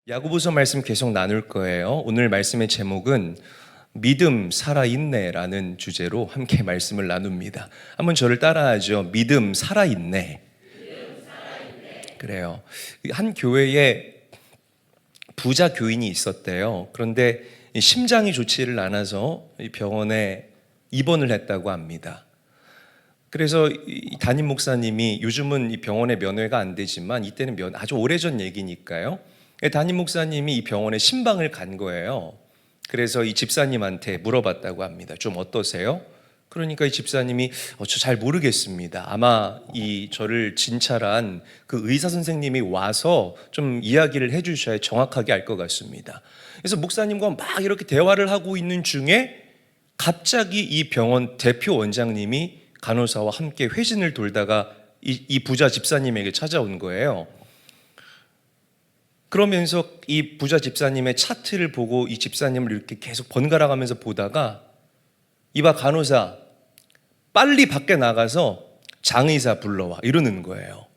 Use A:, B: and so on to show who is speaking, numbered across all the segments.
A: 야고보서 말씀 계속 나눌 거예요. 오늘 말씀의 제목은 믿음 살아있네라는 주제로 함께 말씀을 나눕니다. 한번 저를 따라하죠. 믿음 살아있네. 그래요. 한 교회에 부자 교인이 있었대요. 그런데 심장이 좋지를 않아서 병원에 입원을 했다고 합니다. 그래서 담임 목사님이 요즘은 이 병원에 면회가 안 되지만 이때는 아주 오래전 얘기니까요. 담임 목사님이 이 병원에 신방을 간 거예요. 그래서 이 집사님한테 물어봤다고 합니다. 좀 어떠세요? 그러니까 이 집사님이 저 잘 모르겠습니다. 아마 저를 진찰한 그 의사 선생님이 와서 좀 이야기를 해주셔야 정확하게 알 것 같습니다. 그래서 목사님과 막 이렇게 대화를 하고 있는 중에 갑자기 이 병원 대표 원장님이 간호사와 함께 회진을 돌다가 이 부자 집사님에게 찾아온 거예요. 그러면서 이 부자 집사님의 차트를 보고 이 집사님을 이렇게 계속 번갈아 가면서 보다가 이봐 간호사 빨리 밖에 나가서 장의사 불러와 이러는 거예요.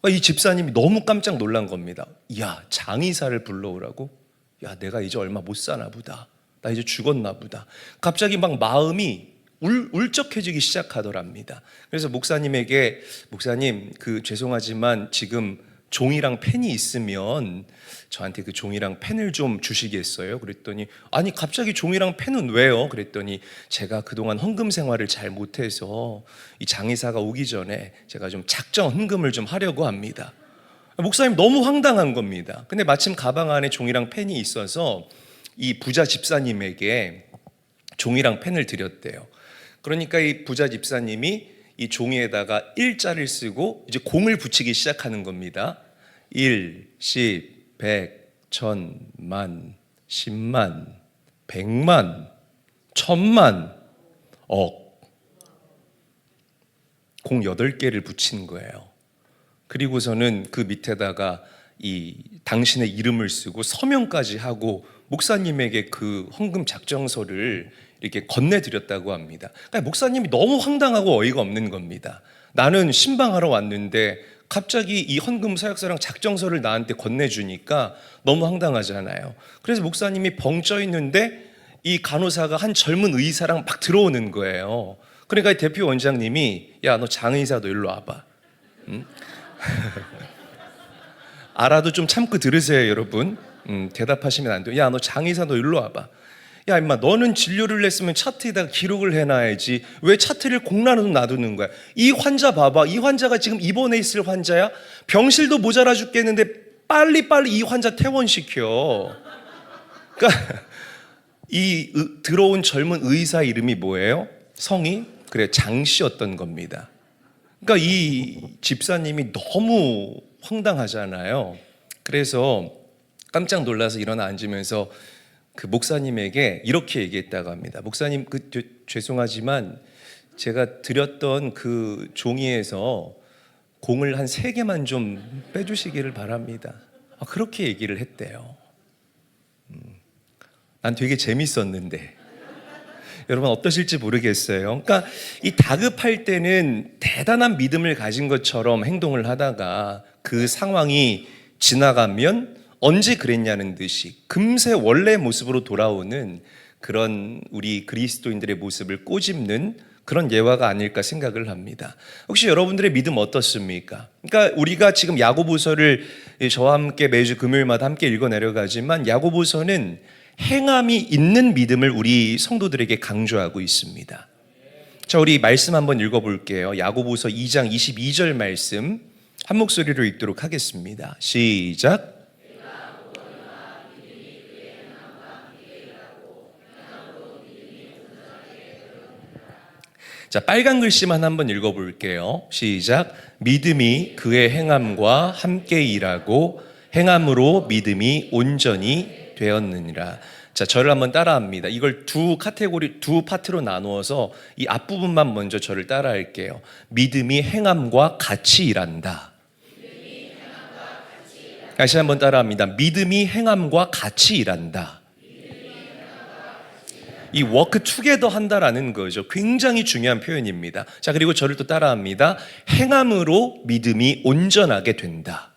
A: 이 집사님이 너무 깜짝 놀란 겁니다. 야, 장의사를 불러오라고? 야, 내가 이제 얼마 못 사나 보다. 나 이제 죽었나 보다. 갑자기 막 마음이 울적해지기 시작하더랍니다. 그래서 목사님에게 목사님 죄송하지만 지금 종이랑 펜이 있으면 저한테 그 종이랑 펜을 좀 주시겠어요? 그랬더니 아니 갑자기 종이랑 펜은 왜요? 그랬더니 제가 그동안 헌금 생활을 잘 못해서 이 장의사가 오기 전에 제가 좀 작정 헌금을 좀 하려고 합니다. 목사님 너무 황당한 겁니다. 근데 마침 가방 안에 종이랑 펜이 있어서 이 부자 집사님에게 종이랑 펜을 드렸대요. 그러니까 이 부자 집사님이 이 종이에다가 일자를 쓰고 이제 공을 붙이기 시작하는 겁니다. 1, 10, 100, 1000, 만, 10만, 100만, 1000만, 억. 공 8개를 붙인 거예요. 그리고서는 그 밑에다가 이 당신의 이름을 쓰고 서명까지 하고 목사님에게 그 헌금 작정서를 이렇게 건네드렸다고 합니다. 그러니까 목사님이 너무 황당하고 어이가 없는 겁니다. 나는 신방하러 왔는데 갑자기 이 헌금 서약서랑 작정서를 나한테 건네주니까 너무 황당하잖아요. 그래서 목사님이 벙쪄 있는데 이 간호사가 한 젊은 의사랑 막 들어오는 거예요. 그러니까 대표 원장님이 야, 너 장의사 너 일로 와봐. 응? 알아도 좀 참고 들으세요, 여러분. 대답하시면 안 돼요. 야, 너 장의사 너 일로 와봐. 야 임마 너는 진료를 했으면 차트에다가 기록을 해놔야지 왜 차트를 공란으로 놔두는 거야? 이 환자 봐봐. 이 환자가 지금 입원해 있을 환자야. 병실도 모자라 죽겠는데 빨리빨리 이 환자 퇴원시켜. 그러니까 들어온 젊은 의사 이름이 뭐예요? 성이? 그래 장 씨였던 겁니다. 그러니까 이 집사님이 너무 황당하잖아요. 그래서 깜짝 놀라서 일어나 앉으면서 그 목사님에게 이렇게 얘기했다고 합니다. 목사님 죄송하지만 제가 드렸던 그 종이에서 공을 한 3개만 좀 빼주시기를 바랍니다. 그렇게 얘기를 했대요. 난 되게 재밌었는데 여러분 어떠실지 모르겠어요. 그러니까 이 다급할 때는 대단한 믿음을 가진 것처럼 행동을 하다가 그 상황이 지나가면 언제 그랬냐는 듯이 금세 원래 모습으로 돌아오는 그런 우리 그리스도인들의 모습을 꼬집는 그런 예화가 아닐까 생각을 합니다. 혹시 여러분들의 믿음 어떻습니까? 그러니까 우리가 지금 야고보서를 저와 함께 매주 금요일마다 함께 읽어 내려가지만 야고보서는 행함이 있는 믿음을 우리 성도들에게 강조하고 있습니다. 자, 우리 말씀 한번 읽어볼게요. 야고보서 2장 22절 말씀 한 목소리로 읽도록 하겠습니다. 시작. 자, 빨간 글씨만 한번 읽어볼게요. 시작. 믿음이 그의 행함과 함께 일하고 행함으로 믿음이 온전히 되었느니라. 자, 저를 한번 따라합니다. 이걸 두 파트로 나누어서 이 앞부분만 먼저 저를 따라할게요. 믿음이 행함과 같이 일한다. 다시 한번 따라합니다. 믿음이 행함과 같이 일한다. 이 워크 투게더 한다라는 거죠. 굉장히 중요한 표현입니다. 자, 그리고 저를 또 따라합니다. 행함으로 믿음이 온전하게 된다.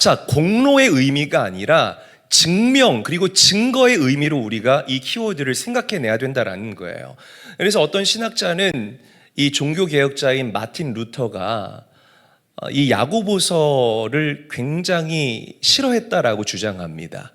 A: 자, 공로의 의미가 아니라 증명 그리고 증거의 의미로 우리가 이 키워드를 생각해내야 된다라는 거예요. 그래서 어떤 신학자는 이 종교개혁자인 마틴 루터가 이 야고보서를 굉장히 싫어했다라고 주장합니다.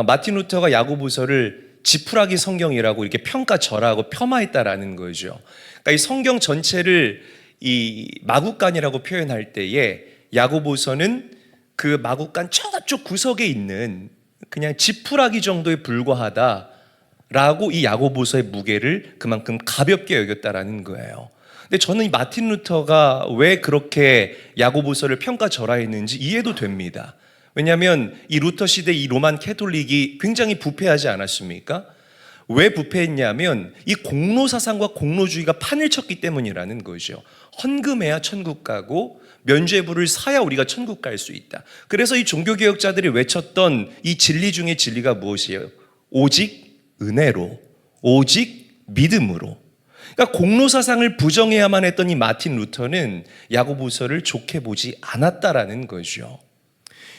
A: 마틴 루터가 야고보서를 지푸라기 성경이라고 이렇게 평가절하고 폄하했다라는 거죠. 그러니까 이 성경 전체를 이 마구간이라고 표현할 때에 야고보서는 그 마구간 저쪽 구석에 있는 그냥 지푸라기 정도에 불과하다라고 이 야고보서의 무게를 그만큼 가볍게 여겼다라는 거예요. 근데 저는 이 마틴 루터가 왜 그렇게 야고보서를 평가절하했는지 이해도 됩니다. 왜냐하면 이 루터 시대 이 로만 캐톨릭이 굉장히 부패하지 않았습니까? 왜 부패했냐면 이 공로 사상과 공로주의가 판을 쳤기 때문이라는 거죠. 헌금해야 천국 가고 면죄부를 사야 우리가 천국 갈 수 있다. 그래서 이 종교개혁자들이 외쳤던 이 진리 중에 진리가 무엇이에요? 오직 은혜로, 오직 믿음으로. 그러니까 공로 사상을 부정해야만 했던 이 마틴 루터는 야고보서를 좋게 보지 않았다라는 거죠.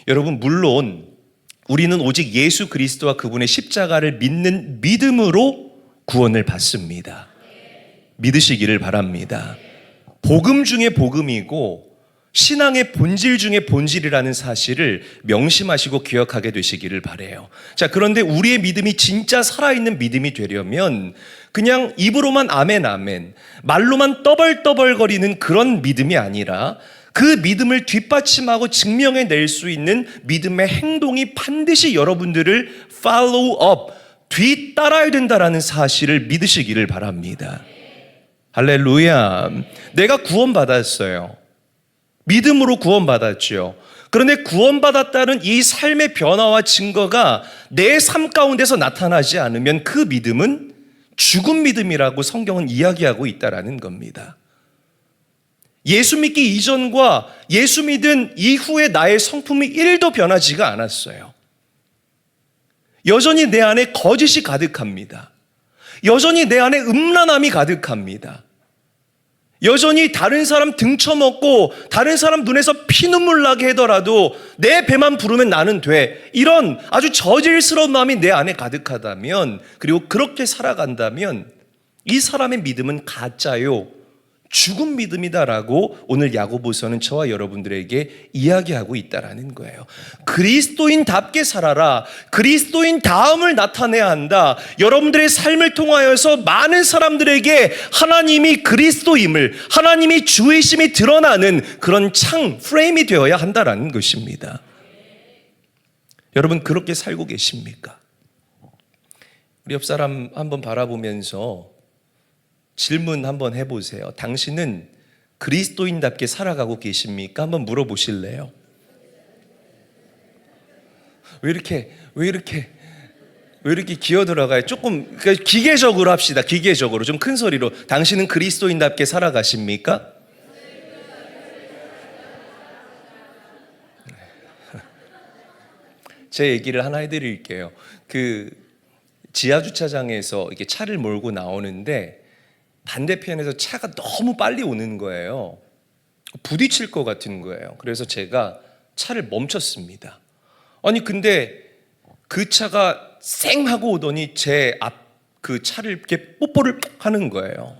A: 여러분, 물론 우리는 오직 예수 그리스도와 그분의 십자가를 믿는 믿음으로 구원을 받습니다. 믿으시기를 바랍니다. 복음 중에 복음이고 신앙의 본질 중에 본질이라는 사실을 명심하시고 기억하게 되시기를 바라요. 자, 그런데 우리의 믿음이 진짜 살아있는 믿음이 되려면 그냥 입으로만 아멘 아멘, 말로만 떠벌떠벌거리는 그런 믿음이 아니라 그 믿음을 뒷받침하고 증명해낼 수 있는 믿음의 행동이 반드시 여러분들을 follow up, 뒤따라야 된다라는 사실을 믿으시기를 바랍니다. 할렐루야. 내가 구원받았어요. 믿음으로 구원받았죠. 그런데 구원받았다는 이 삶의 변화와 증거가 내 삶 가운데서 나타나지 않으면 그 믿음은 죽은 믿음이라고 성경은 이야기하고 있다라는 겁니다. 예수 믿기 이전과 예수 믿은 이후의 나의 성품이 1도 변하지가 않았어요. 여전히 내 안에 거짓이 가득합니다. 여전히 내 안에 음란함이 가득합니다. 여전히 다른 사람 등쳐먹고 다른 사람 눈에서 피눈물 나게 하더라도 내 배만 부르면 나는 돼. 이런 아주 저질스러운 마음이 내 안에 가득하다면, 그리고 그렇게 살아간다면 이 사람의 믿음은 가짜요, 죽은 믿음이다라고 오늘 야고보서는 저와 여러분들에게 이야기하고 있다라는 거예요. 그리스도인답게 살아라. 그리스도인 다음을 나타내야 한다. 여러분들의 삶을 통하여서 많은 사람들에게 하나님이 그리스도임을, 하나님이 주이심이 드러나는 그런 창, 프레임이 되어야 한다라는 것입니다. 여러분, 그렇게 살고 계십니까? 우리 옆 사람 한번 바라보면서 질문 한번 해보세요. 당신은 그리스도인답게 살아가고 계십니까? 한번 물어보실래요? 왜 이렇게 기어 들어가요? 조금 기계적으로 합시다. 기계적으로 좀 큰 소리로. 당신은 그리스도인답게 살아가십니까? 제 얘기를 하나 해드릴게요. 그 지하 주차장에서 이렇게 차를 몰고 나오는데 반대편에서 차가 너무 빨리 오는 거예요. 부딪힐 것 같은 거예요. 그래서 제가 차를 멈췄습니다. 아니 근데 그 차가 쌩 하고 오더니 제 앞 그 차를 이렇게 뽀뽀를 하는 거예요.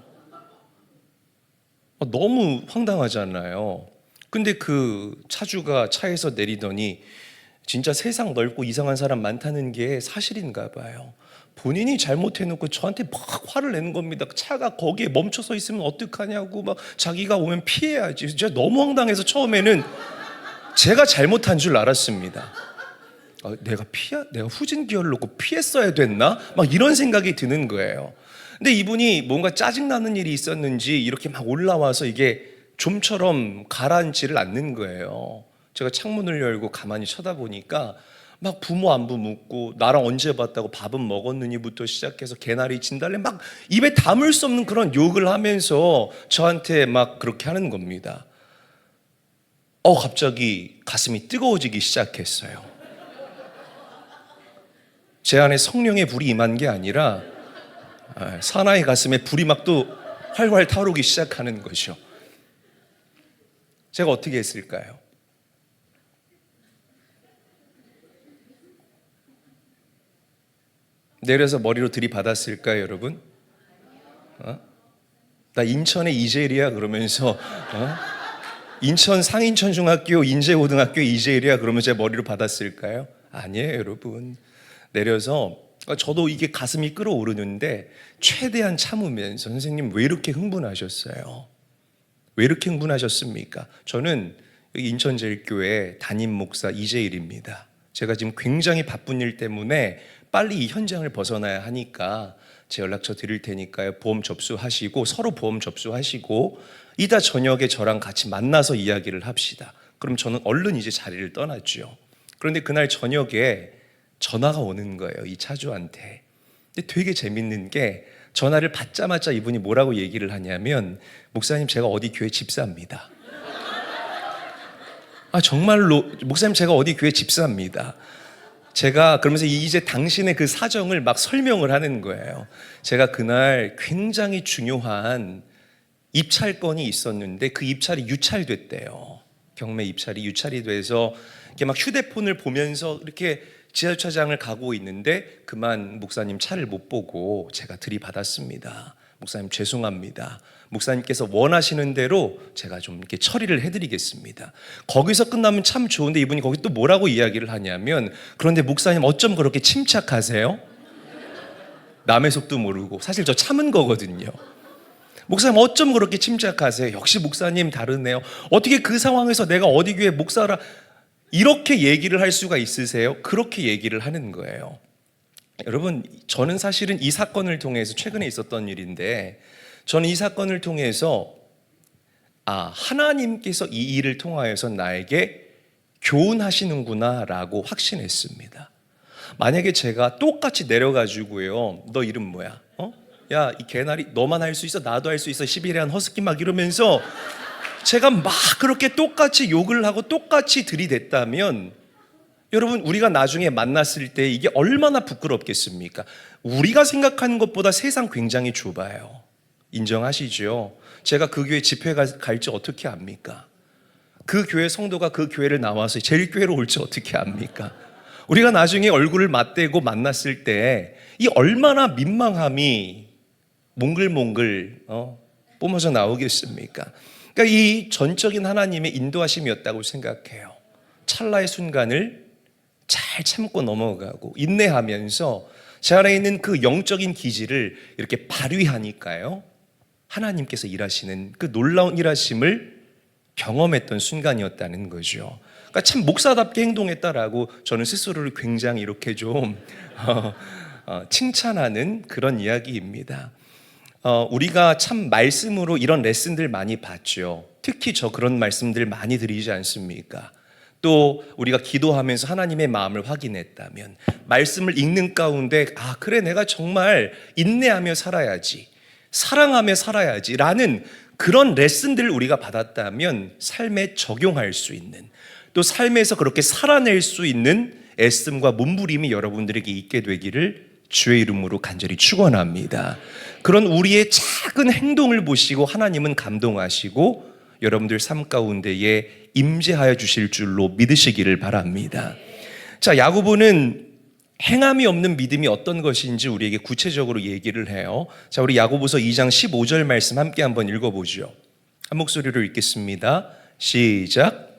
A: 너무 황당하잖아요. 근데 그 차주가 차에서 내리더니 진짜 세상 넓고 이상한 사람 많다는 게 사실인가 봐요. 본인이 잘못해놓고 저한테 막 화를 내는 겁니다. 차가 거기에 멈춰서 있으면 어떡하냐고, 막 자기가 오면 피해야지. 제가 너무 황당해서 처음에는 제가 잘못한 줄 알았습니다. 내가 후진 기어를 놓고 피했어야 됐나? 막 이런 생각이 드는 거예요. 근데 이분이 뭔가 짜증나는 일이 있었는지 이렇게 막 올라와서 이게 좀처럼 가라앉지를 않는 거예요. 제가 창문을 열고 가만히 쳐다보니까 막 부모 안부 묻고 나랑 언제 봤다고 밥은 먹었느니부터 시작해서 개나리 진달래 막 입에 담을 수 없는 그런 욕을 하면서 저한테 막 그렇게 하는 겁니다. 갑자기 가슴이 뜨거워지기 시작했어요. 제 안에 성령의 불이 임한 게 아니라 사나이 가슴에 불이 막 또 활활 타오르기 시작하는 거죠. 제가 어떻게 했을까요? 내려서 머리로 들이받았을까요, 여러분? 나 인천의 이재일이야 그러면서 인천 상인천중학교 인제고등학교 이재일이야 그러면서 제 머리로 받았을까요? 아니에요, 여러분. 내려서 저도 이게 가슴이 끓어오르는데 최대한 참으면서 선생님 왜 이렇게 흥분하셨어요? 왜 이렇게 흥분하셨습니까? 저는 여기 인천제일교회 담임 목사 이재일입니다. 제가 지금 굉장히 바쁜 일 때문에 빨리 이 현장을 벗어나야 하니까 제 연락처 드릴 테니까요. 보험 접수하시고 서로 보험 접수하시고 이따 저녁에 저랑 같이 만나서 이야기를 합시다. 그럼 저는 얼른 이제 자리를 떠났죠. 그런데 그날 저녁에 전화가 오는 거예요. 이 차주한테. 근데 되게 재밌는 게 전화를 받자마자 이분이 뭐라고 얘기를 하냐면 목사님 제가 어디 교회 집사입니다. 정말로 목사님 제가 어디 교회 집사입니다. 제가 그러면서 이제 당신의 그 사정을 막 설명을 하는 거예요. 제가 그날 굉장히 중요한 입찰건이 있었는데 그 입찰이 유찰됐대요. 경매 입찰이 유찰이 돼서 이렇게 막 휴대폰을 보면서 이렇게 지하주차장을 가고 있는데 그만 목사님 차를 못 보고 제가 들이받았습니다. 목사님 죄송합니다. 목사님께서 원하시는 대로 제가 좀 이렇게 처리를 해드리겠습니다. 거기서 끝나면 참 좋은데 이분이 거기 또 뭐라고 이야기를 하냐면 그런데 목사님 어쩜 그렇게 침착하세요? 남의 속도 모르고 사실 저 참은 거거든요. 목사님 어쩜 그렇게 침착하세요? 역시 목사님 다르네요. 어떻게 그 상황에서 내가 어디 교회 목사라 이렇게 얘기를 할 수가 있으세요? 그렇게 얘기를 하는 거예요. 여러분 저는 사실은 이 사건을 통해서 최근에 있었던 일인데 저는 이 사건을 통해서 하나님께서 이 일을 통하여서 나에게 교훈하시는구나 라고 확신했습니다. 만약에 제가 똑같이 내려가지고요 너 이름 뭐야? 야 이 개나리 너만 할 수 있어 나도 할 수 있어 시베리안 허스키 막 이러면서 제가 막 그렇게 똑같이 욕을 하고 똑같이 들이댔다면 여러분 우리가 나중에 만났을 때 이게 얼마나 부끄럽겠습니까? 우리가 생각하는 것보다 세상 굉장히 좁아요. 인정하시죠? 제가 그 교회 집회 갈지 어떻게 압니까? 그 교회 성도가 그 교회를 나와서 제일교회로 올지 어떻게 압니까? 우리가 나중에 얼굴을 맞대고 만났을 때 이 얼마나 민망함이 몽글몽글 뿜어져 나오겠습니까? 그러니까 이 전적인 하나님의 인도하심이었다고 생각해요. 찰나의 순간을 잘 참고 넘어가고 인내하면서 제 안에 있는 그 영적인 기질을 이렇게 발휘하니까요 하나님께서 일하시는 그 놀라운 일하심을 경험했던 순간이었다는 거죠. 그러니까 참 목사답게 행동했다라고 저는 스스로를 굉장히 이렇게 좀 칭찬하는 그런 이야기입니다. 우리가 참 말씀으로 이런 레슨들 많이 봤죠. 특히 저 그런 말씀들 많이 드리지 않습니까? 또 우리가 기도하면서 하나님의 마음을 확인했다면 말씀을 읽는 가운데 그래 내가 정말 인내하며 살아야지 사랑하며 살아야지 라는 그런 레슨들을 우리가 받았다면 삶에 적용할 수 있는 또 삶에서 그렇게 살아낼 수 있는 애씀과 몸부림이 여러분들에게 있게 되기를 주의 이름으로 간절히 축원합니다. 그런 우리의 작은 행동을 보시고 하나님은 감동하시고 여러분들 삶 가운데에 임재하여 주실 줄로 믿으시기를 바랍니다. 자, 야고보는 행함이 없는 믿음이 어떤 것인지 우리에게 구체적으로 얘기를 해요. 자, 우리 야고보서 2장 15절 말씀 함께 한번 읽어보죠. 한 목소리로 읽겠습니다. 시작.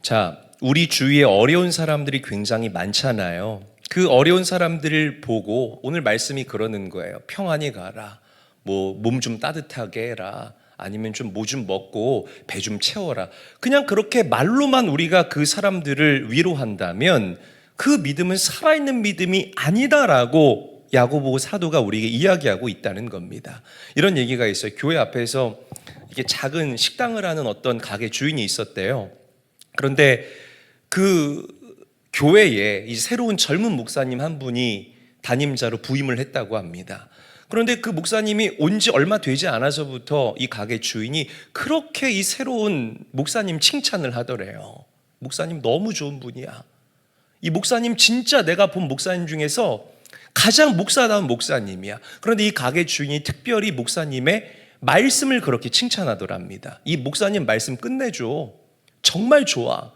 A: 자, 우리 주위에 어려운 사람들이 굉장히 많잖아요. 그 어려운 사람들을 보고 오늘 말씀이 그러는 거예요. 평안히 가라. 몸 좀 따뜻하게 해라. 아니면 좀 뭐 좀 먹고 배 좀 채워라. 그냥 그렇게 말로만 우리가 그 사람들을 위로한다면 그 믿음은 살아있는 믿음이 아니다라고 야고보 사도가 우리에게 이야기하고 있다는 겁니다. 이런 얘기가 있어요. 교회 앞에서 이게 작은 식당을 하는 어떤 가게 주인이 있었대요. 그런데 그 교회에 이 새로운 젊은 목사님 한 분이 담임자로 부임을 했다고 합니다. 그런데 그 목사님이 온 지 얼마 되지 않아서부터 이 가게 주인이 그렇게 이 새로운 목사님 칭찬을 하더래요. 목사님 너무 좋은 분이야. 이 목사님 진짜 내가 본 목사님 중에서 가장 목사다운 목사님이야. 그런데 이 가게 주인이 특별히 목사님의 말씀을 그렇게 칭찬하더랍니다. 이 목사님 말씀 끝내줘. 정말 좋아.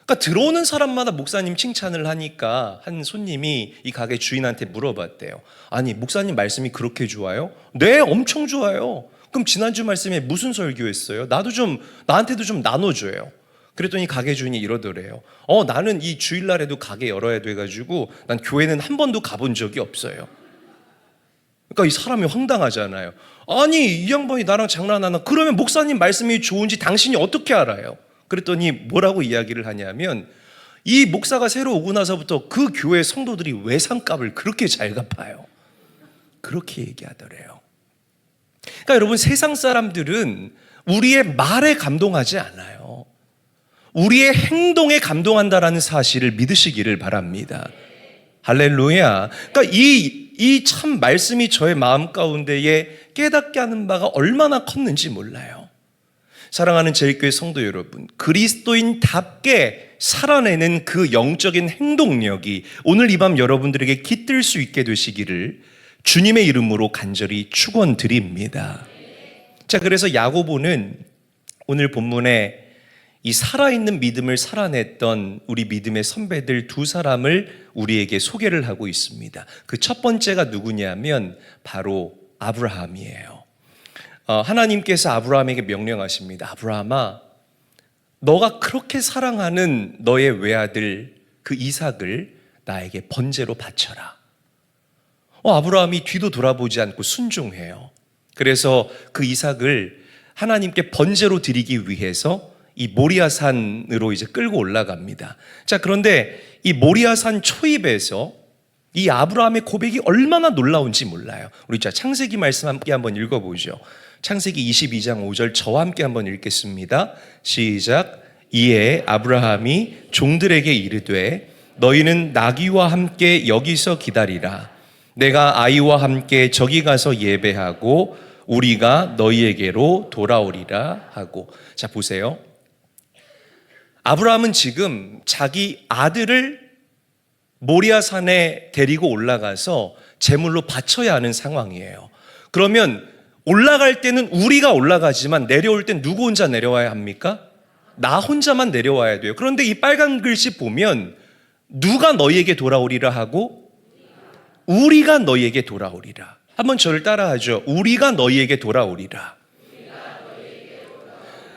A: 그러니까 들어오는 사람마다 목사님 칭찬을 하니까 한 손님이 이 가게 주인한테 물어봤대요. 아니, 목사님 말씀이 그렇게 좋아요? 네, 엄청 좋아요. 그럼 지난주 말씀에 무슨 설교했어요? 나한테도 좀 나눠줘요. 그랬더니 가게 주인이 이러더래요. 나는 이 주일날에도 가게 열어야 돼가지고 난 교회는 한 번도 가본 적이 없어요. 그러니까 이 사람이 황당하잖아요. 아니, 이 양반이 나랑 장난하나? 그러면 목사님 말씀이 좋은지 당신이 어떻게 알아요? 그랬더니 뭐라고 이야기를 하냐면 이 목사가 새로 오고 나서부터 그 교회 성도들이 외상값을 그렇게 잘 갚아요. 그렇게 얘기하더래요. 그러니까 여러분, 세상 사람들은 우리의 말에 감동하지 않아요. 우리의 행동에 감동한다라는 사실을 믿으시기를 바랍니다. 할렐루야. 그러니까 이 참 말씀이 저의 마음 가운데에 깨닫게 하는 바가 얼마나 컸는지 몰라요. 사랑하는 제일교회 성도 여러분, 그리스도인답게 살아내는 그 영적인 행동력이 오늘 이 밤 여러분들에게 깃들 수 있게 되시기를 주님의 이름으로 간절히 축원드립니다. 자, 그래서 야고보는 오늘 본문에 이 살아있는 믿음을 살아냈던 우리 믿음의 선배들 두 사람을 우리에게 소개를 하고 있습니다. 그 첫 번째가 누구냐면 바로 아브라함이에요. 하나님께서 아브라함에게 명령하십니다. 아브라함아, 너가 그렇게 사랑하는 너의 외아들 그 이삭을 나에게 번제로 바쳐라. 아브라함이 뒤도 돌아보지 않고 순종해요. 그래서 그 이삭을 하나님께 번제로 드리기 위해서 이 모리아산으로 이제 끌고 올라갑니다. 자, 그런데 이 모리아산 초입에서 이 아브라함의 고백이 얼마나 놀라운지 몰라요. 우리 자 창세기 말씀 함께 한번 읽어보죠. 창세기 22장 5절 저와 함께 한번 읽겠습니다. 시작. 이에 아브라함이 종들에게 이르되 너희는 나귀와 함께 여기서 기다리라. 내가 아이와 함께 저기 가서 예배하고 우리가 너희에게로 돌아오리라 하고. 자, 보세요. 아브라함은 지금 자기 아들을 모리아산에 데리고 올라가서 제물로 바쳐야 하는 상황이에요. 그러면 올라갈 때는 우리가 올라가지만 내려올 땐 누구 혼자 내려와야 합니까? 나 혼자만 내려와야 돼요. 그런데 이 빨간 글씨 보면 누가 너희에게 돌아오리라 하고 우리가 너희에게 돌아오리라. 한번 저를 따라하죠. 우리가 너희에게 돌아오리라.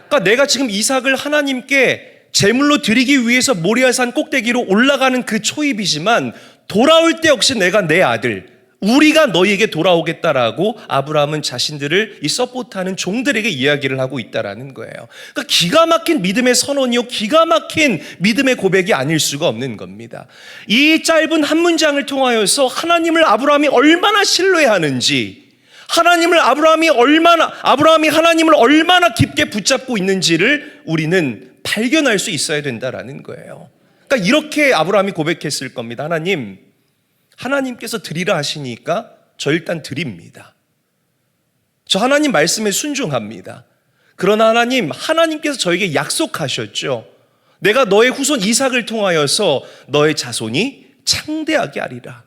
A: 그러니까 내가 지금 이삭을 하나님께 제물로 드리기 위해서 모리아산 꼭대기로 올라가는 그 초입이지만 돌아올 때 역시 내가 내 아들 우리가 너희에게 돌아오겠다라고 아브라함은 자신들을 이 서포트하는 종들에게 이야기를 하고 있다라는 거예요. 그러니까 기가 막힌 믿음의 선언이요, 기가 막힌 믿음의 고백이 아닐 수가 없는 겁니다. 이 짧은 한 문장을 통하여서 하나님을 아브라함이 얼마나 신뢰하는지, 아브라함이 하나님을 얼마나 깊게 붙잡고 있는지를 우리는 발견할 수 있어야 된다라는 거예요. 그러니까 이렇게 아브라함이 고백했을 겁니다. 하나님께서 드리라 하시니까 저 일단 드립니다. 저 하나님 말씀에 순종합니다. 그러나 하나님께서 저에게 약속하셨죠. 내가 너의 후손 이삭을 통하여서 너의 자손이 창대하게 하리라.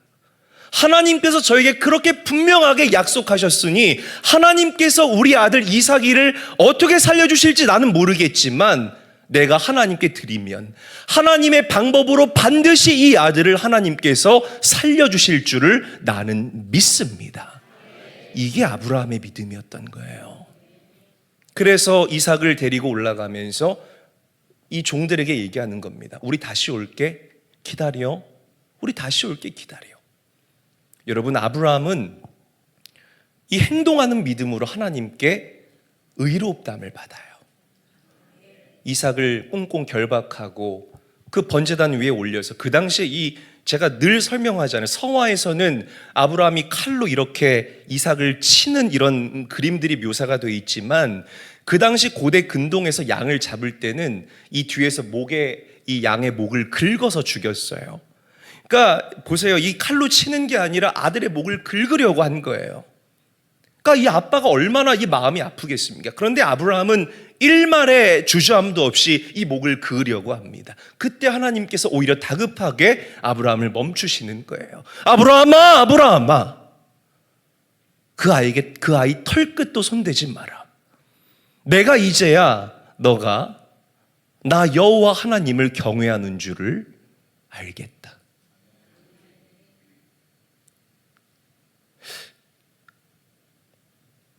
A: 하나님께서 저에게 그렇게 분명하게 약속하셨으니 하나님께서 우리 아들 이삭이를 어떻게 살려주실지 나는 모르겠지만 내가 하나님께 드리면 하나님의 방법으로 반드시 이 아들을 하나님께서 살려주실 줄을 나는 믿습니다. 이게 아브라함의 믿음이었던 거예요. 그래서 이삭을 데리고 올라가면서 이 종들에게 얘기하는 겁니다. 우리 다시 올게 기다려. 우리 다시 올게 기다려. 여러분, 아브라함은 이 행동하는 믿음으로 하나님께 의롭다함을 받아요. 이삭을 꽁꽁 결박하고 그 번제단 위에 올려서 그 당시에 제가 늘 설명하잖아요. 성화에서는 아브라함이 칼로 이렇게 이삭을 치는 이런 그림들이 묘사가 되어 있지만 그 당시 고대 근동에서 양을 잡을 때는 이 뒤에서 이 양의 목을 긁어서 죽였어요. 그러니까 보세요. 이 칼로 치는 게 아니라 아들의 목을 긁으려고 한 거예요. 그러니까 이 아빠가 얼마나 이 마음이 아프겠습니까? 그런데 아브라함은 일말의 주저함도 없이 이 목을 그으려고 합니다. 그때 하나님께서 오히려 다급하게 아브라함을 멈추시는 거예요. 아브라함아, 아브라함아, 그 아이 털끝도 손대지 마라. 내가 이제야 너가 나 여호와 하나님을 경외하는 줄을 알겠다.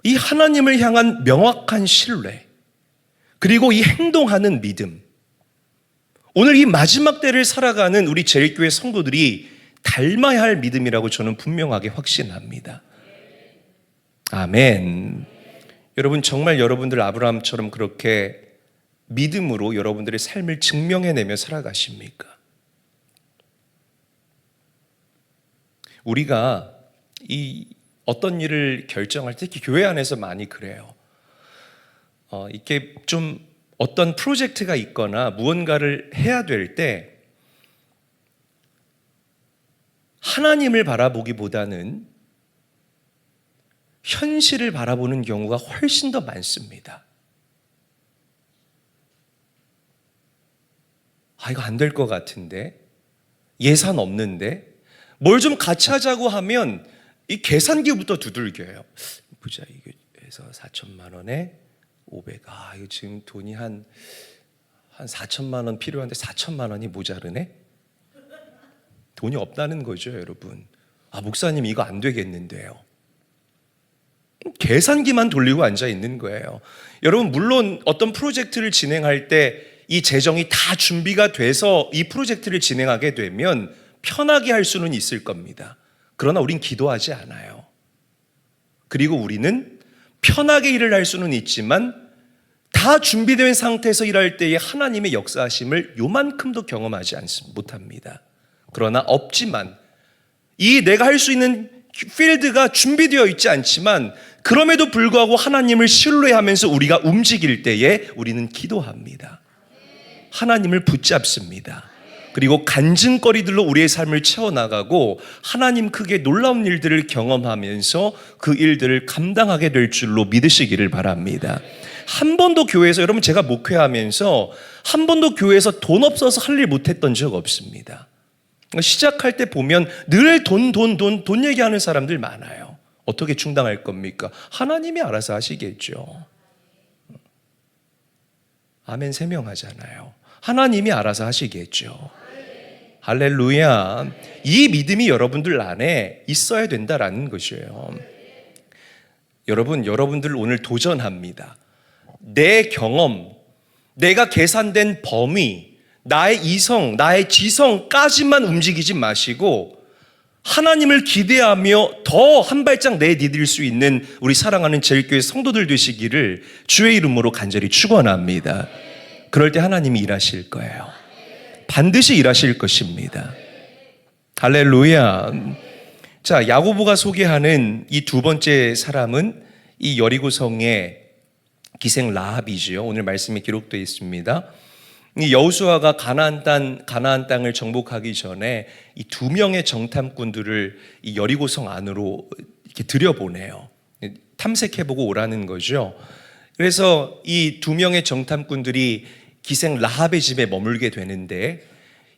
A: 이 하나님을 향한 명확한 신뢰, 그리고 이 행동하는 믿음, 오늘 이 마지막 때를 살아가는 우리 제일교회 성도들이 닮아야 할 믿음이라고 저는 분명하게 확신합니다. 아멘. 여러분, 정말 여러분들 아브라함처럼 그렇게 믿음으로 여러분들의 삶을 증명해내며 살아가십니까? 우리가 이 어떤 일을 결정할 때, 특히 교회 안에서 많이 그래요. 이렇게 좀 어떤 프로젝트가 있거나 무언가를 해야 될 때 하나님을 바라보기보다는 현실을 바라보는 경우가 훨씬 더 많습니다. 이거 안 될 것 같은데, 예산 없는데, 뭘 좀 같이 하자고 하면 이 계산기부터 두들겨요. 보자, 이게 해서 4천만 원에 500. 이거 지금 돈이 한 4천만 원 필요한데 4천만 원이 모자르네? 돈이 없다는 거죠, 여러분. 목사님 이거 안 되겠는데요. 계산기만 돌리고 앉아 있는 거예요. 여러분, 물론 어떤 프로젝트를 진행할 때 이 재정이 다 준비가 돼서 이 프로젝트를 진행하게 되면 편하게 할 수는 있을 겁니다. 그러나 우린 기도하지 않아요. 그리고 우리는 편하게 일을 할 수는 있지만 다 준비된 상태에서 일할 때의 하나님의 역사하심을 요만큼도 경험하지 못합니다. 그러나 없지만, 이 내가 할 수 있는 필드가 준비되어 있지 않지만 그럼에도 불구하고 하나님을 신뢰하면서 우리가 움직일 때에 우리는 기도합니다. 하나님을 붙잡습니다. 그리고 간증거리들로 우리의 삶을 채워나가고 하나님 크게 놀라운 일들을 경험하면서 그 일들을 감당하게 될 줄로 믿으시기를 바랍니다. 한 번도 교회에서, 여러분, 제가 목회하면서 한 번도 교회에서 돈 없어서 할 일 못했던 적 없습니다. 시작할 때 보면 늘 돈 얘기하는 사람들 많아요. 어떻게 충당할 겁니까? 하나님이 알아서 하시겠죠. 아멘 3명 하잖아요. 하나님이 알아서 하시겠죠. 할렐루야. 이 믿음이 여러분들 안에 있어야 된다라는 것이에요. 여러분들 오늘 도전합니다. 내 경험, 내가 계산된 범위, 나의 이성, 나의 지성까지만 움직이지 마시고 하나님을 기대하며 더 한 발짝 내디딜 수 있는 우리 사랑하는 제일교회 성도들 되시기를 주의 이름으로 간절히 축원합니다. 그럴 때 하나님이 일하실 거예요. 반드시 일하실 것입니다. 할렐루야. 자, 야고보가 소개하는 이 두 번째 사람은 이 여리고성의 기생 라합이지요. 오늘 말씀에 기록되어 있습니다. 이 여호수아가 가나안 땅을 정복하기 전에 이 2명의 정탐꾼들을 이 여리고성 안으로 이렇게 들여보내요. 탐색해보고 오라는 거죠. 그래서 이 2명의 정탐꾼들이 기생 라합의 집에 머물게 되는데,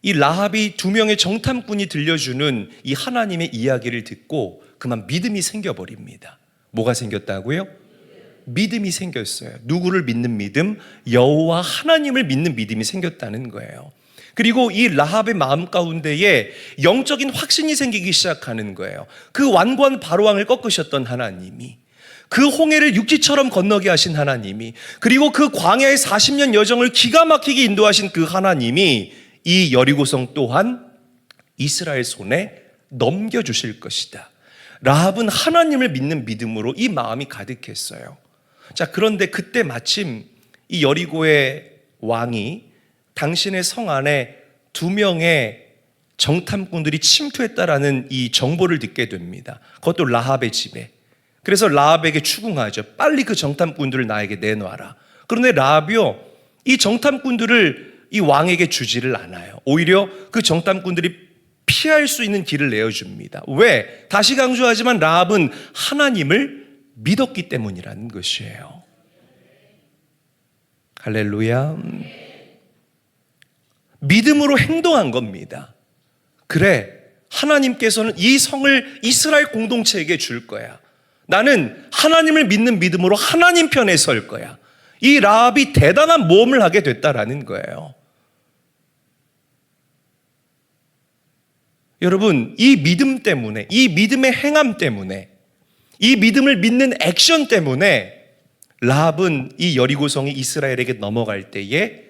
A: 이 라합이 2명의 정탐꾼이 들려주는 이 하나님의 이야기를 듣고 그만 믿음이 생겨버립니다. 뭐가 생겼다고요? 믿음이 생겼어요. 누구를 믿는 믿음? 여호와 하나님을 믿는 믿음이 생겼다는 거예요. 그리고 이 라합의 마음 가운데에 영적인 확신이 생기기 시작하는 거예요. 그 완고한 바로왕을 꺾으셨던 하나님이, 그 홍해를 육지처럼 건너게 하신 하나님이, 그리고 그 광야의 40년 여정을 기가 막히게 인도하신 그 하나님이 이 여리고성 또한 이스라엘 손에 넘겨주실 것이다. 라합은 하나님을 믿는 믿음으로 이 마음이 가득했어요. 자, 그런데 그때 마침 이 여리고의 왕이 당신의 성 안에 2명의 정탐꾼들이 침투했다라는 이 정보를 듣게 됩니다. 그것도 라합의 집에. 그래서 라합에게 추궁하죠. 빨리 그 정탐꾼들을 나에게 내놔라. 그런데 라합이요, 이 정탐꾼들을 이 왕에게 주지를 않아요. 오히려 그 정탐꾼들이 피할 수 있는 길을 내어줍니다. 왜? 다시 강조하지만 라합은 하나님을 믿었기 때문이라는 것이에요. 할렐루야. 믿음으로 행동한 겁니다. 그래, 하나님께서는 이 성을 이스라엘 공동체에게 줄 거야. 나는 하나님을 믿는 믿음으로 하나님 편에 설 거야. 이 라합이 대단한 모험을 하게 됐다라는 거예요. 여러분, 이 믿음 때문에, 이 믿음의 행함 때문에, 이 믿음을 믿는 액션 때문에 라합은 이 여리고성이 이스라엘에게 넘어갈 때에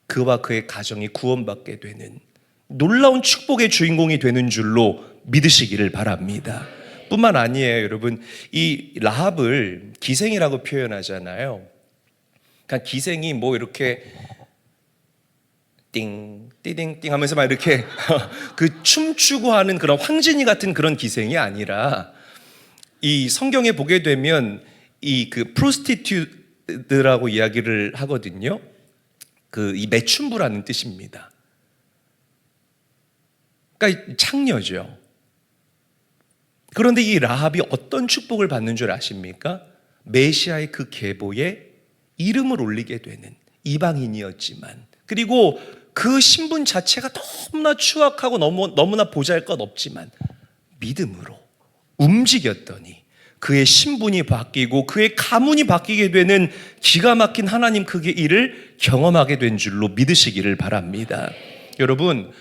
A: 그와 그의 가정이 구원받게 되는 놀라운 축복의 주인공이 되는 줄로 믿으시기를 바랍니다. 뿐만 아니에요, 여러분. 이 라합을 기생이라고 표현하잖아요. 그러니까 기생이 뭐 이렇게 띵 띠딩띵 하면서 막 이렇게 그 춤추고 하는 그런 황진이 같은 그런 기생이 아니라, 이 성경에 보게 되면 이 그 프로스티튜드라고 이야기를 하거든요. 그 이 매춘부라는 뜻입니다. 그러니까 창녀죠. 그런데 이 라합이 어떤 축복을 받는 줄 아십니까? 메시아의 그 계보에 이름을 올리게 되는 이방인이었지만, 그리고 그 신분 자체가 너무나 추악하고 너무나 보잘것없지만 믿음으로 움직였더니 그의 신분이 바뀌고 그의 가문이 바뀌게 되는 기가 막힌 하나님 그 일을 경험하게 된 줄로 믿으시기를 바랍니다. 여러분,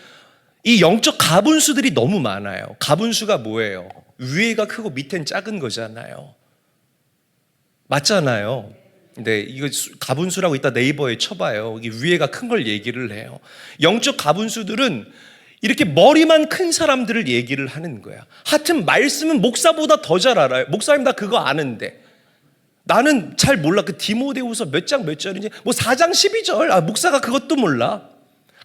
A: 이 영적 가분수들이 너무 많아요. 가분수가 뭐예요? 위에가 크고 밑엔 작은 거잖아요. 맞잖아요. 네, 이거 가분수라고 이따 네이버에 쳐봐요. 이게 위에가 큰 걸 얘기를 해요. 영적 가분수들은 이렇게 머리만 큰 사람들을 얘기를 하는 거야. 하여튼 말씀은 목사보다 더 잘 알아요. 목사님 나 그거 아는데. 나는 잘 몰라. 그 디모데후서 몇 장 몇 절인지 뭐 4장 12절. 목사가 그것도 몰라.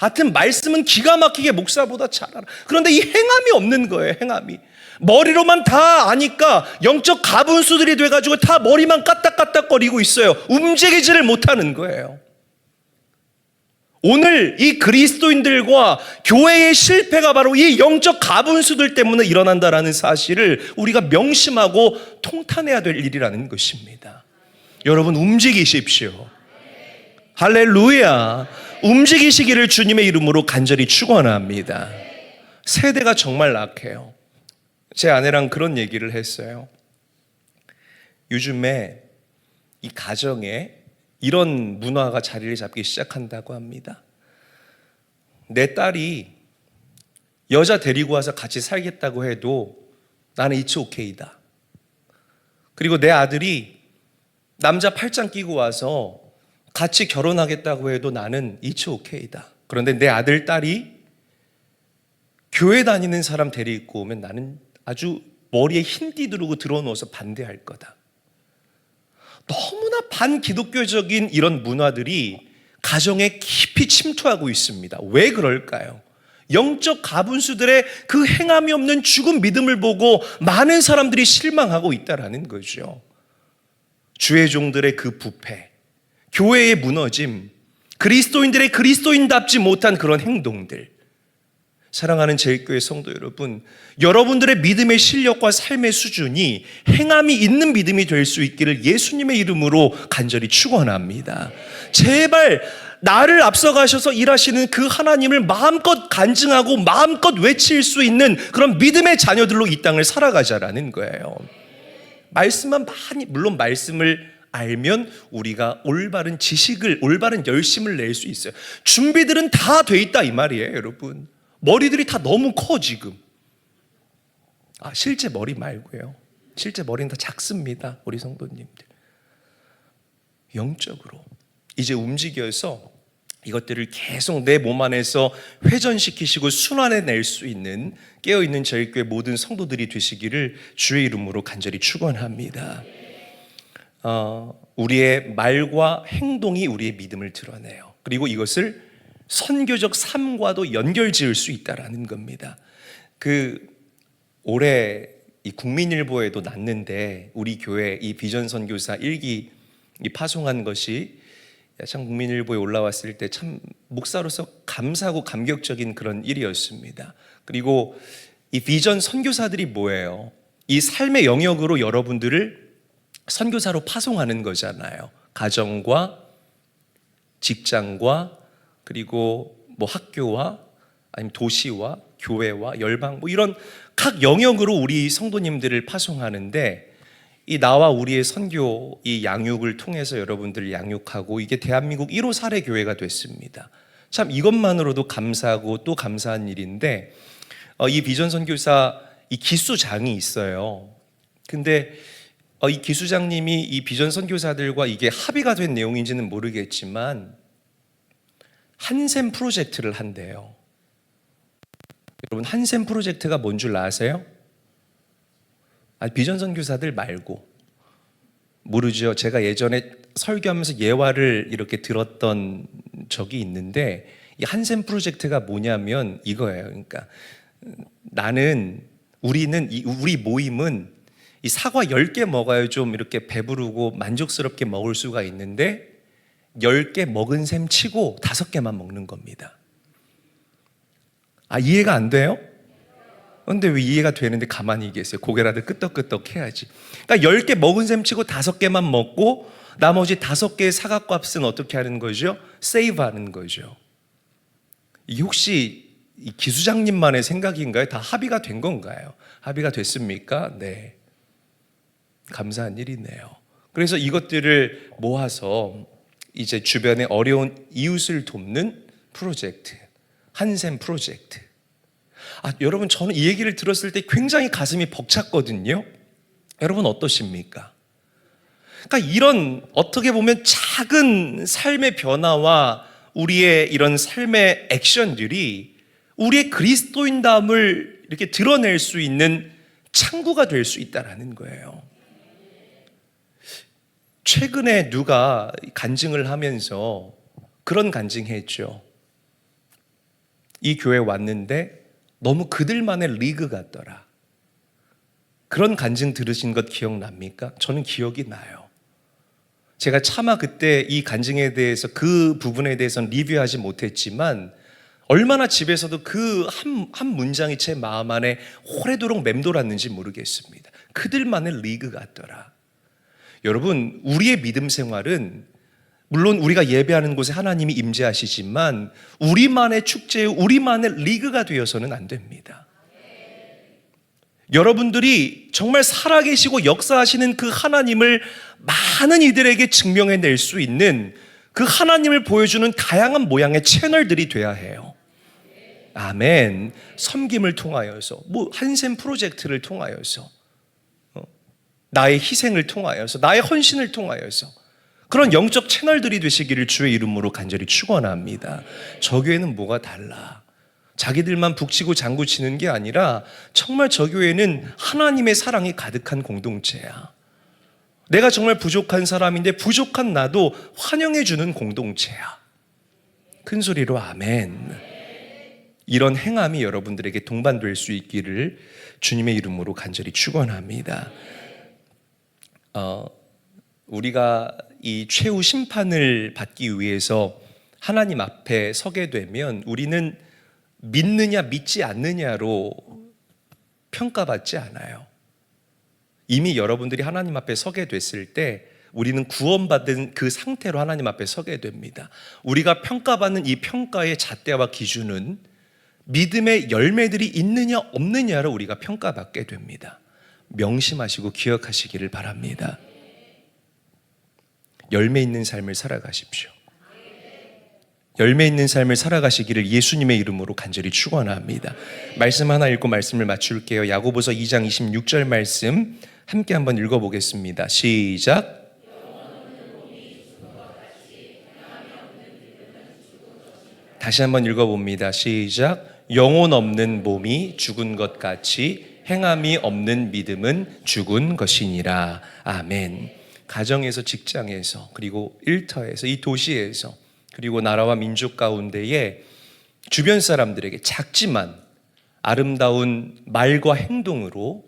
A: 하여튼 말씀은 기가 막히게 목사보다 잘 알아. 그런데 이 행함이 없는 거예요. 행함이. 머리로만 다 아니까 영적 가분수들이 돼가지고 다 머리만 까딱까딱거리고 있어요. 움직이지를 못하는 거예요. 오늘 이 그리스도인들과 교회의 실패가 바로 이 영적 가분수들 때문에 일어난다라는 사실을 우리가 명심하고 통탄해야 될 일이라는 것입니다. 여러분, 움직이십시오. 할렐루야. 움직이시기를 주님의 이름으로 간절히 축원합니다. 세대가 정말 악해요. 제 아내랑 그런 얘기를 했어요. 요즘에 이 가정에 이런 문화가 자리를 잡기 시작한다고 합니다. 내 딸이 여자 데리고 와서 같이 살겠다고 해도 나는 it's okay다. 그리고 내 아들이 남자 팔짱 끼고 와서 같이 결혼하겠다고 해도 나는 it's okay다. 그런데 내 아들, 딸이 교회 다니는 사람 데리고 오면 나는 아주 머리에 흰띠 두르고 들어누워서 반대할 거다. 너무나 반기독교적인 이런 문화들이 가정에 깊이 침투하고 있습니다. 왜 그럴까요? 영적 가분수들의 그 행함이 없는 죽은 믿음을 보고 많은 사람들이 실망하고 있다라는 거죠. 주의 종들의 그 부패, 교회의 무너짐, 그리스도인들의 그리스도인답지 못한 그런 행동들. 사랑하는 제일교회 성도 여러분, 여러분들의 믿음의 실력과 삶의 수준이 행함이 있는 믿음이 될 수 있기를 예수님의 이름으로 간절히 축원합니다. 제발 나를 앞서가셔서 일하시는 그 하나님을 마음껏 간증하고 마음껏 외칠 수 있는 그런 믿음의 자녀들로 이 땅을 살아가자라는 거예요. 말씀만 많이, 물론 말씀을 알면 우리가 올바른 지식을, 올바른 열심을 낼 수 있어요. 준비들은 다 돼 있다 이 말이에요, 여러분. 머리들이 다 너무 커 지금. 실제 머리 말고요. 실제 머리는 다 작습니다, 우리 성도님들. 영적으로 이제 움직여서 이것들을 계속 내 몸 안에서 회전시키시고 순환해낼 수 있는 깨어있는 저희 교회 모든 성도들이 되시기를 주의 이름으로 간절히 축원합니다. 우리의 말과 행동이 우리의 믿음을 드러내요. 그리고 이것을 선교적 삶과도 연결지을 수 있다라는 겁니다. 올해 이 국민일보에도 났는데 우리 교회 이 비전 선교사 일기 파송한 것이 참 국민일보에 올라왔을 때 참 목사로서 감사하고 감격적인 그런 일이었습니다. 그리고 이 비전 선교사들이 뭐예요? 이 삶의 영역으로 여러분들을 선교사로 파송하는 거잖아요. 가정과 직장과 그리고 뭐 학교와 아니면 도시와 교회와 열방 뭐 이런 각 영역으로 우리 성도님들을 파송하는데 이 나와 우리의 선교 이 양육을 통해서 여러분들을 양육하고 이게 대한민국 1호 사례 교회가 됐습니다. 참 이것만으로도 감사하고 또 감사한 일인데 이 비전 선교사 이 기수장이 있어요. 근데 이 기수장님이 이 비전 선교사들과 이게 합의가 된 내용인지는 모르겠지만 한샘 프로젝트를 한대요. 여러분 한샘 프로젝트가 뭔 줄 아세요? 비전 선교사들 말고 모르죠. 제가 예전에 설교하면서 예화를 이렇게 들었던 적이 있는데 이 한샘 프로젝트가 뭐냐면 이거예요. 그러니까 우리 모임은 이 사과 10개 먹어야 좀 이렇게 배부르고 만족스럽게 먹을 수가 있는데 10개 먹은 셈 치고 5개만 먹는 겁니다. 이해가 안 돼요? 근데 왜 이해가 되는데 가만히 계세요? 고개라도 끄덕끄덕 해야지. 그러니까 10개 먹은 셈 치고 5개만 먹고 나머지 5개의 사과값은 어떻게 하는 거죠? 세이브 하는 거죠. 이게 혹시 이 기수장님만의 생각인가요? 다 합의가 된 건가요? 합의가 됐습니까? 네. 감사한 일이네요. 그래서 이것들을 모아서 이제 주변에 어려운 이웃을 돕는 프로젝트, 한샘 프로젝트. 여러분 저는 이 얘기를 들었을 때 굉장히 가슴이 벅찼거든요. 여러분 어떠십니까? 그러니까 이런 어떻게 보면 작은 삶의 변화와 우리의 이런 삶의 액션들이 우리의 그리스도인담을 이렇게 드러낼 수 있는 창구가 될 수 있다는 거예요. 최근에 누가 간증을 하면서 그런 간증했죠. 이 교회 왔는데 너무 그들만의 리그 같더라. 그런 간증 들으신 것 기억납니까? 저는 기억이 나요. 제가 차마 그때 이 간증에 대해서 그 부분에 대해서는 리뷰하지 못했지만 얼마나 집에서도 그 한 문장이 제 마음 안에 오래도록 맴돌았는지 모르겠습니다. 그들만의 리그 같더라. 여러분, 우리의 믿음 생활은 물론 우리가 예배하는 곳에 하나님이 임재하시지만 우리만의 축제에 우리만의 리그가 되어서는 안 됩니다. 여러분들이 정말 살아계시고 역사하시는 그 하나님을 많은 이들에게 증명해낼 수 있는 그 하나님을 보여주는 다양한 모양의 채널들이 돼야 해요. 아멘. 섬김을 통하여서, 한샘 프로젝트를 통하여서, 나의 희생을 통하여서, 나의 헌신을 통하여서 그런 영적 채널들이 되시기를 주의 이름으로 간절히 축원합니다. 저 교회는 뭐가 달라? 자기들만 북치고 장구치는 게 아니라 정말 저 교회는 하나님의 사랑이 가득한 공동체야. 내가 정말 부족한 사람인데 부족한 나도 환영해 주는 공동체야. 큰 소리로 아멘. 이런 행함이 여러분들에게 동반될 수 있기를 주님의 이름으로 간절히 축원합니다. 우리가 이 최후 심판을 받기 위해서 하나님 앞에 서게 되면 우리는 믿느냐 믿지 않느냐로 평가받지 않아요. 이미 여러분들이 하나님 앞에 서게 됐을 때 우리는 구원받은 그 상태로 하나님 앞에 서게 됩니다. 우리가 평가받는 이 평가의 잣대와 기준은 믿음의 열매들이 있느냐 없느냐로 우리가 평가받게 됩니다. 명심하시고 기억하시기를 바랍니다. 열매 있는 삶을 살아가십시오. 열매 있는 삶을 살아가시기를 예수님의 이름으로 간절히 축원합니다. 말씀 하나 읽고 말씀을 마칠게요. 야고보서 2장 26절 말씀 함께 한번 읽어보겠습니다. 시작. 다시 한번 읽어봅니다. 시작. 영혼 없는 몸이 죽은 것 같이 행함이 없는 믿음은 죽은 것이니라. 아멘. 가정에서, 직장에서, 그리고 일터에서, 이 도시에서, 그리고 나라와 민족 가운데에 주변 사람들에게 작지만 아름다운 말과 행동으로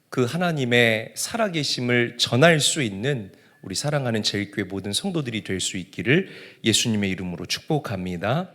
A: 그 하나님의 살아계심을 전할 수 있는 우리 사랑하는 제일교회 모든 성도들이 될 수 있기를 예수님의 이름으로 축복합니다.